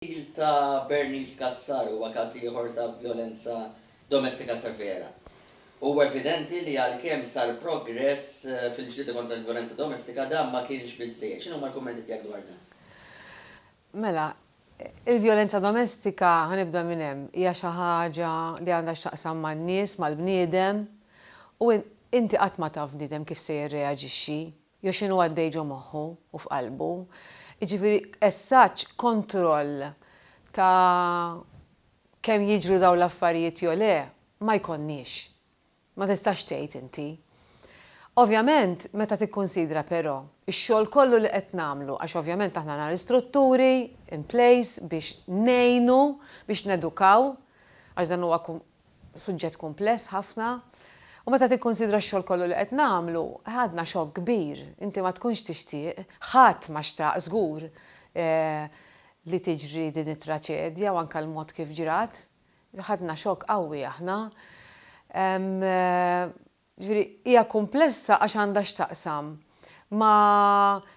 Ta' Bernice Kassar huwa każ ieħor ta' violenza domestika severa. Huwa evidenti li għalkemm sar progress fil-ġlieda kontra l-violenza domestika dan ma kienx biżżejjed. X'inhuma l-kummenti tiegħek dwar dan? Mela, il-violenza domestika ħanibda minn hemm hija xi ħaġa li għandha x'taqsam man-nies, mal-bniedem, u inti qatt ma taf bniedem kif se jirreaġixxi, jew x'inhu għaddej ġo moħħu u f'qalbu. Jiġifieri essaġġ kontroll ta' kemm jiġru dawn l-affarijiet jew le ma jkollniex. Ma tistax tgħid inti. Ovvjament, meta tikkonsidra però ix-xogħol kollu li qed nagħmlu, għax ovvjament aħna nagħmlu strutturi in place biex ngħinu, biex nedukaw, għax dan huwa suġġett kumpless ħafna. U meta tikkonsidra x-xogħol kollu li qed nagħmlu, ħadna xogħol kbir. Inti ma tkunx tixtieq, ħadd ma xtaq żgur li tiġri din it-traċedja u anke l-mod kif ġrat. Ħadna xokk qawwi aħna. Ġifieri hija komplessa għax għandha x'taqsam ma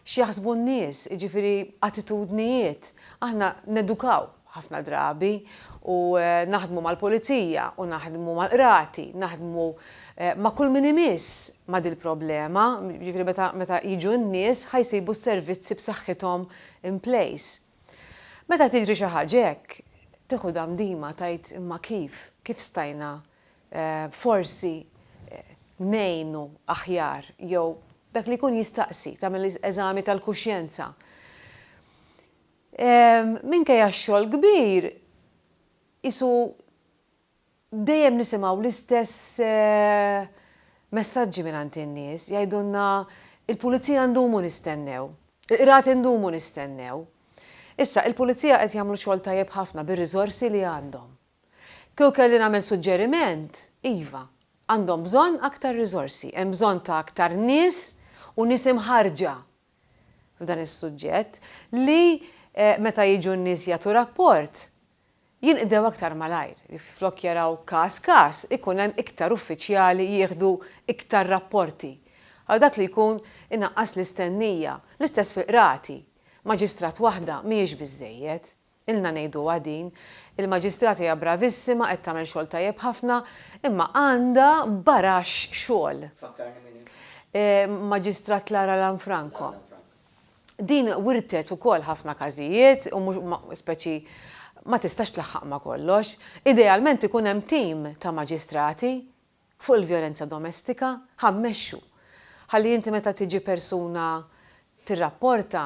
x'jaħsbu n-nies, jiġifieri attitudnijiet. Aħna nedukaw ħafna drabi u naħdmu mal-pulizija u naħdmu mal-qrati, naħdmu ma' kull min imiss ma' dil problema, ġifieri meta jiġu n-nies ħajsibu s-servizzi b'saħħithom in place. Meta tiġri xi ħaġa hekk, tieħu damdima tajt imma kif stajna forsi ngħinu aħjar jew dak li jkun jistaqsi tagħmel eżami tal-kuxjenza. Minkejja x-xogħol kbir isu dejjem nisimgħu l-istess messaġġi mingħand in-nies jgħidulna il-pulizija ndumu nistennew, il-qrati ndumu nistennew. Issa, il-pulizija qed jagħmlu xogħol tajjeb ħafna bir-riżorsi li għandhom. Kieku kelli nagħmel suġġeriment, iva, għandhom bżonn aktar riżorsi, hemm bżonn ta' aktar nies u nies imħarġa f'dan is-suġġett li meta jiġu n-nies jagħtu rapport jinqdew aktar malajr. Flok jaraw każ ikun hemm iktar uffiċjali jieħdu iktar rapporti. Għal dak li jkun inaqqas l-istennija, l-istess fil-qrati. Maġistrat waħda mhijiex biżżejjed, ilna ngħidu din, il-maġistrata hija bravissima qed tagħmel xogħol tajjeb ħafna, imma għandha barax xogħol. Fakkarni minn Maġistrat Lara Lanfranco. Din wirtet ukoll ħafna każijiet u mhux speċi ma tistax tlaħħaq ma' kollox. Idealment ikun hemm tim ta' maġistrati fuq il-vjolenza domestika ħammexxu. Ħalli inti meta tiġi persuna tirrapporta,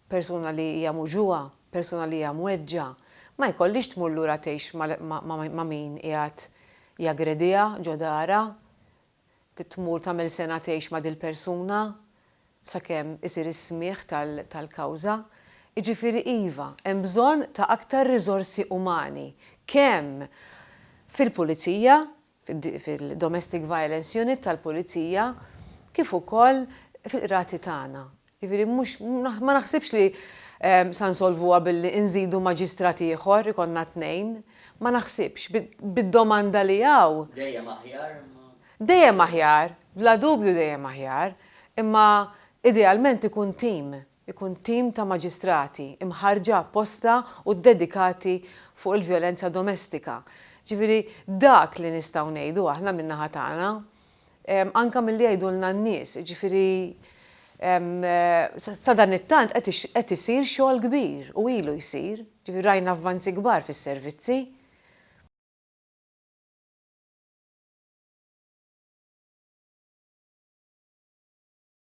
persuna li hija muġuha, persuna li hija mweġġa, ma jkollix tmur lura tgħix ma' min qiegħed jaggrediha ġo dara, titmur tagħmel sena tgħix ma' dil persuna sakemm isir is-smigħ tal-kawża. Jiġifieri iva, hemm bżonn ta' aktar riżorsi umani, kemm fil-pulizija, fil-domestic violence unit tal-pulizija, kif ukoll fil-qrati tagħna. Jiġifieri ma naħsibx li sa nsolvuha billi nżidu maġistrat ieħor ikonna 2, ma naħsibx bid-domanda li hawn. dejjem aħjar. Dejjem aħjar, bla dubju dejjem aħjar, imma idealment ikun tim ta' maġistrati imħarġa apposta u dedikati fuq il-vjolenza domestika. Ġifieri dak li nistgħu ngħidu aħna min-naħa tagħna, anke milli jgħidulna n-nies, ġifieri sa dan it-tant qed isir xogħol kbir u ilu jsir, ġifieri rajna avvanzi kbar fis-servizzi.